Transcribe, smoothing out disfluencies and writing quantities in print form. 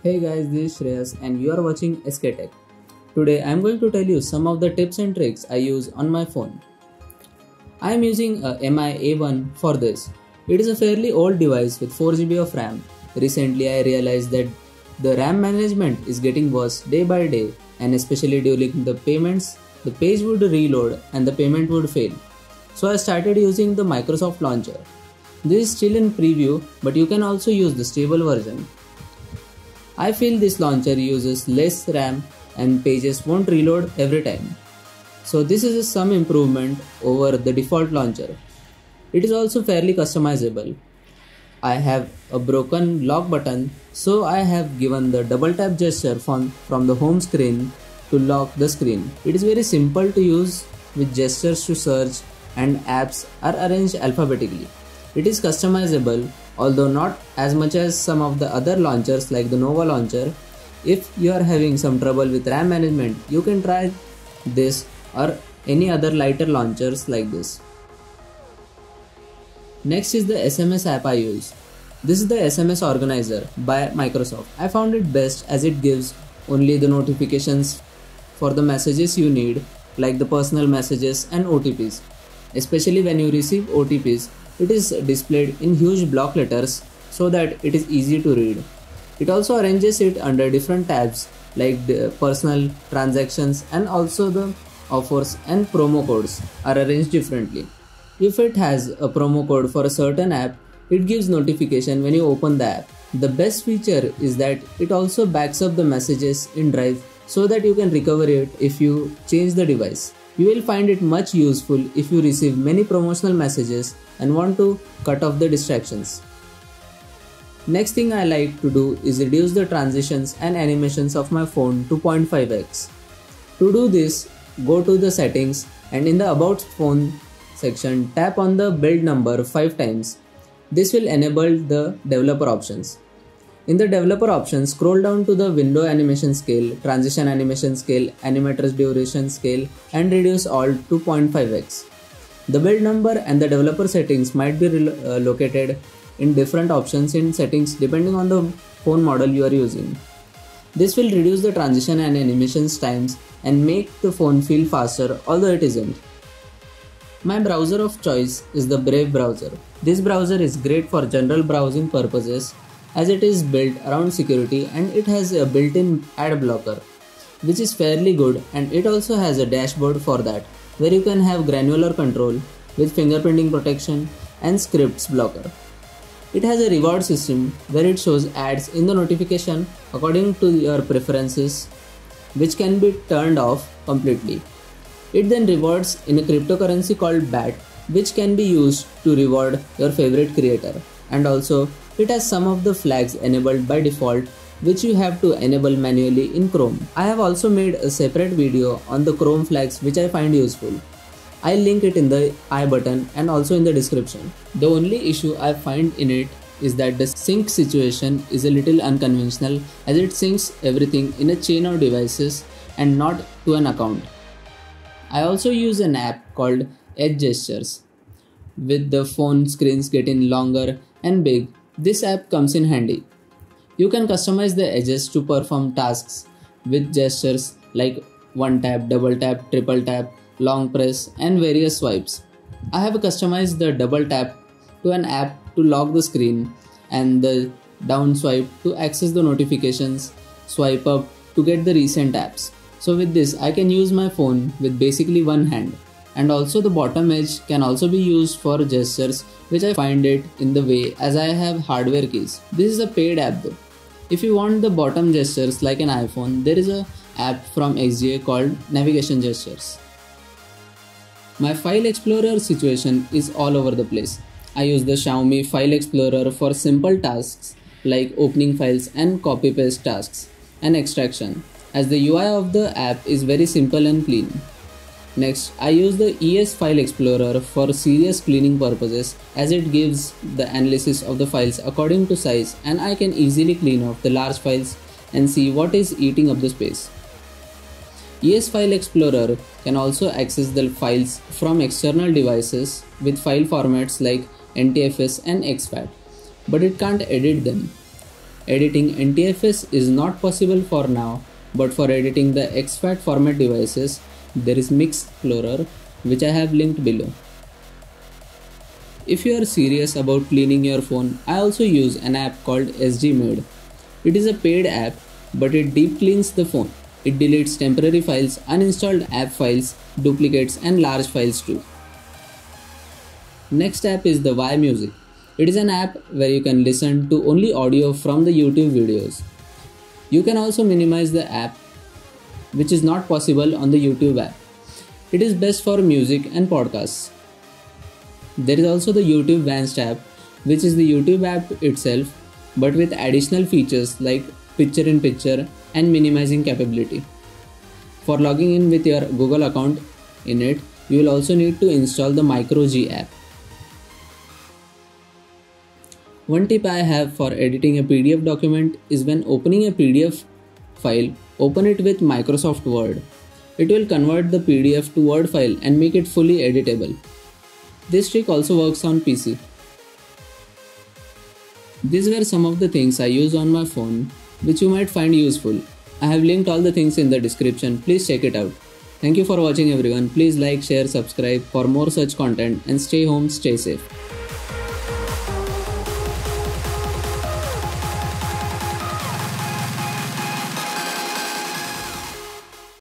Hey guys, this is Shreyas and you are watching SK Tech. Today I am going to tell you some of the tips and tricks I use on my phone. I am using a MI A1 for this. It is a fairly old device with 4GB of RAM. Recently I realized that the RAM management is getting worse day by day, and especially during the payments, the page would reload and the payment would fail. So I started using the Microsoft Launcher. This is still in preview, but you can also use the stable version. I feel this launcher uses less RAM and pages won't reload every time. So this is some improvement over the default launcher. It is also fairly customizable. I have a broken lock button, so I have given the double tap gesture from the home screen to lock the screen. It is very simple to use with gestures to search, and apps are arranged alphabetically. It is customizable, although not as much as some of the other launchers like the Nova launcher. If you are having some trouble with RAM management, you can try this or any other lighter launchers like this. Next is the SMS app I use. This is the SMS Organizer by Microsoft. I found it best as it gives only the notifications for the messages you need, like the personal messages and OTPs. Especially when you receive OTPs, it is displayed in huge block letters so that it is easy to read. It also arranges it under different tabs like the personal, transactions, and also the offers and promo codes are arranged differently. If it has a promo code for a certain app, it gives notification when you open the app. The best feature is that it also backs up the messages in Drive so that you can recover it if you change the device. You will find it much useful if you receive many promotional messages and want to cut off the distractions. Next thing I like to do is reduce the transitions and animations of my phone to 0.5x. To do this, go to the settings and in the About Phone section tap on the build number 5 times. This will enable the developer options. In the developer options, scroll down to the window animation scale, transition animation scale, animator's duration scale, and reduce all to 0.5x. The build number and the developer settings might be located in different options in settings depending on the phone model you are using. This will reduce the transition and animations times and make the phone feel faster, although it isn't. My browser of choice is the Brave browser. This browser is great for general browsing purposes as it is built around security, and it has a built-in ad blocker which is fairly good, and it also has a dashboard for that where you can have granular control with fingerprinting protection and scripts blocker. It has a reward system where it shows ads in the notification according to your preferences, which can be turned off completely. It then rewards in a cryptocurrency called BAT, which can be used to reward your favorite creator, and also it has some of the flags enabled by default which you have to enable manually in Chrome. I have also made a separate video on the Chrome flags which I find useful. I'll link it in the I button and also in the description. The only issue I find in it is that the sync situation is a little unconventional as it syncs everything in a chain of devices and not to an account. I also use an app called Edge Gestures. With the phone screens getting longer and big, this app comes in handy. You can customize the edges to perform tasks with gestures like one tap, double tap, triple tap, long press, and various swipes. I have customized the double tap to an app to lock the screen and the down swipe to access the notifications, swipe up to get the recent apps. So with this, I can use my phone with basically one hand. And also the bottom edge can also be used for gestures, which I find it in the way as I have hardware keys. This is a paid app though. If you want the bottom gestures like an iPhone, there is an app from XDA called Navigation Gestures. My File Explorer situation is all over the place. I use the Xiaomi File Explorer for simple tasks like opening files and copy-paste tasks and extraction, as the UI of the app is very simple and clean. Next, I use the ES File Explorer for serious cleaning purposes as it gives the analysis of the files according to size, and I can easily clean off the large files and see what is eating up the space. ES File Explorer can also access the files from external devices with file formats like NTFS and exFAT, but it can't edit them. Editing NTFS is not possible for now, but for editing the exFAT format devices, there is Mixplorer, which I have linked below. If you are serious about cleaning your phone, I also use an app called SGMade. It is a paid app, but it deep cleans the phone. It deletes temporary files, uninstalled app files, duplicates and large files too. Next app is the Y Music. It is an app where you can listen to only audio from the YouTube videos. You can also minimize the app, which is not possible on the YouTube app. It is best for music and podcasts. There is also the YouTube Vanced app, which is the YouTube app itself, but with additional features like picture-in-picture and minimizing capability. For logging in with your Google account in it, you will also need to install the MicroG app. One tip I have for editing a PDF document is when opening a PDF file, open it with Microsoft Word. It will convert the PDF to Word file and make it fully editable. This trick also works on PC. These were some of the things I use on my phone, which you might find useful. I have linked all the things in the description, please check it out. Thank you for watching everyone, please like, share, subscribe for more such content and stay home, stay safe.